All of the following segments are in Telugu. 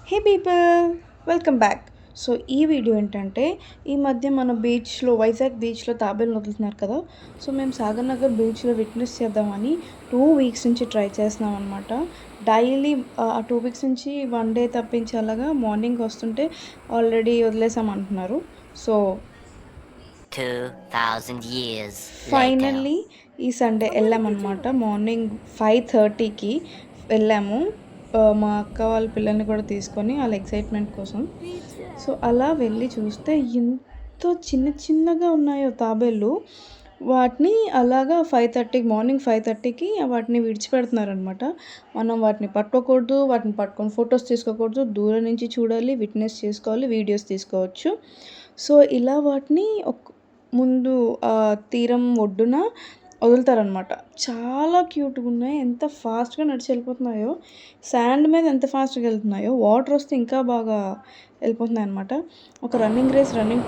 హే పీపుల్, వెల్కమ్ బ్యాక్. సో ఈ వీడియో ఏంటంటే, ఈ మధ్య మన బీచ్లో వైజాగ్ బీచ్లో తాబేలు వదులుతున్నారు కదా. సో మేము సాగర్ నగర్ బీచ్లో విట్నెస్ చేద్దామని 2 వీక్స్ నుంచి ట్రై చేస్తున్నాం అనమాట. డైలీ ఆ 2 వీక్స్ నుంచి 1 డే తప్పించి అలాగా మార్నింగ్ వస్తుంటే ఆల్రెడీ వదిలేసామంటున్నారు. So 2000 years later. ఫైనల్లీ ఈ సండే వెళ్ళామన్నమాట. మార్నింగ్ 5:30కి వెళ్ళాము. మా అక్క వాళ్ళ పిల్లల్ని కూడా తీసుకొని వాళ్ళ ఎక్సైట్మెంట్ కోసం. సో అలా వెళ్ళి చూస్తే ఎంత చిన్న చిన్నగా ఉన్నాయో తాబేళ్ళు. వాటిని అలాగా మార్నింగ్ 5:30కి వాటిని విడిచిపెడుతున్నారనమాట. మనం వాటిని పట్టుకోకూడదు, వాటిని పట్టుకొని ఫొటోస్ తీసుకోకూడదు, దూరం నుంచి చూడాలి, విట్నెస్ చేసుకోవాలి, వీడియోస్ తీసుకోవచ్చు. సో ఇలా వాటిని ముందు తీరం ఒడ్డున వదులుతారనమాట. చాలా క్యూట్గా ఉన్నాయి. ఎంత ఫాస్ట్గా నడిచి వెళ్ళిపోతున్నాయో, శాండ్ మీద ఎంత ఫాస్ట్గా వెళ్తున్నాయో, వాటర్ వస్తే ఇంకా బాగా వెళ్ళిపోతున్నాయి అనమాట. ఒక రన్నింగ్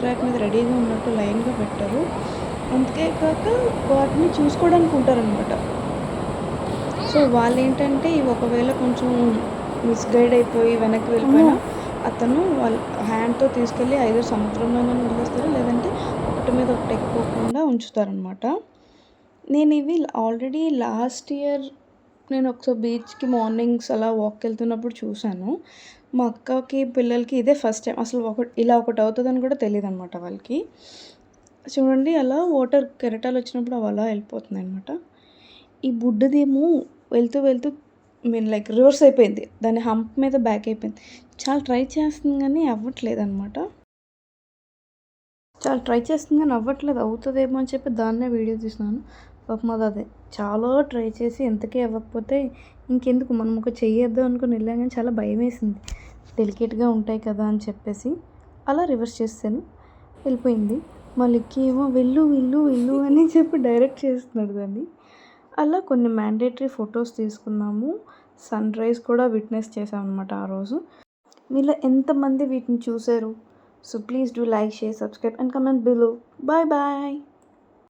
ట్రాక్ మీద రెడీగా ఉన్నట్టు లైన్గా పెట్టారు. అంతే కాక వాటిని చూసుకోవడానికి ఉంటారనమాట. సో వాళ్ళు ఏంటంటే ఒకవేళ కొంచెం మిస్గైడ్ అయిపోయి వెనక్కి వెళ్ళిపోయినా అతను వాళ్ళ హ్యాండ్తో తీసుకెళ్ళి ఐదో సముద్రంలోనే వదిలేస్తారు, లేదంటే ఒకటి మీద ఒకటి ఎక్కుకోకుండా ఉంచుతారనమాట. నేను ఇవి ఆల్రెడీ లాస్ట్ ఇయర్ నేను ఒకసారి బీచ్కి మార్నింగ్స్ అలా వాక్కి వెళ్తున్నప్పుడు చూశాను. మా అక్కకి పిల్లలకి ఇదే ఫస్ట్ టైం. అసలు ఇలా ఒకటి అవుతుందని కూడా తెలియదు అనమాట వాళ్ళకి. చూడండి, అలా వాటర్ కెరటాలు వచ్చినప్పుడు అవి అలా వెళ్ళిపోతున్నాయి అనమాట. ఈ బుడ్డదేమో వెళ్తూ వెళ్తూ లైక్ రివర్స్ అయిపోయింది. దాని హంప్ మీద బ్యాక్ అయిపోయింది. చాలా ట్రై చేస్తుంది కానీ అవ్వట్లేదు అనమాట. అవుతుందేమో అని చెప్పి దాన్నే వీడియో తీసినాను. పాపం అదే చాలా ట్రై చేసి ఎంతకీ అవ్వకపోతే ఇంకెందుకు మనం ఒక చెయ్యొద్దు అనుకుని వెళ్ళాం, కానీ చాలా భయం వేసింది. డెలికేట్గా ఉంటాయి కదా అని చెప్పేసి అలా రివర్స్ చేస్తాను, వెళ్ళిపోయింది. మళ్ళీ ఏమో వెళ్ళు వెళ్ళు వెళ్ళు అని చెప్పి డైరెక్ట్ చేస్తున్నాడు దాన్ని. అలా కొన్ని మ్యాండేటరీ ఫొటోస్ తీసుకున్నాము. సన్ రైజ్ కూడా విట్నెస్ చేసాం అనమాట ఆ రోజు. మీలో ఎంతమంది వీటిని చూశారు? So please do like, share, subscribe and comment below. Bye bye.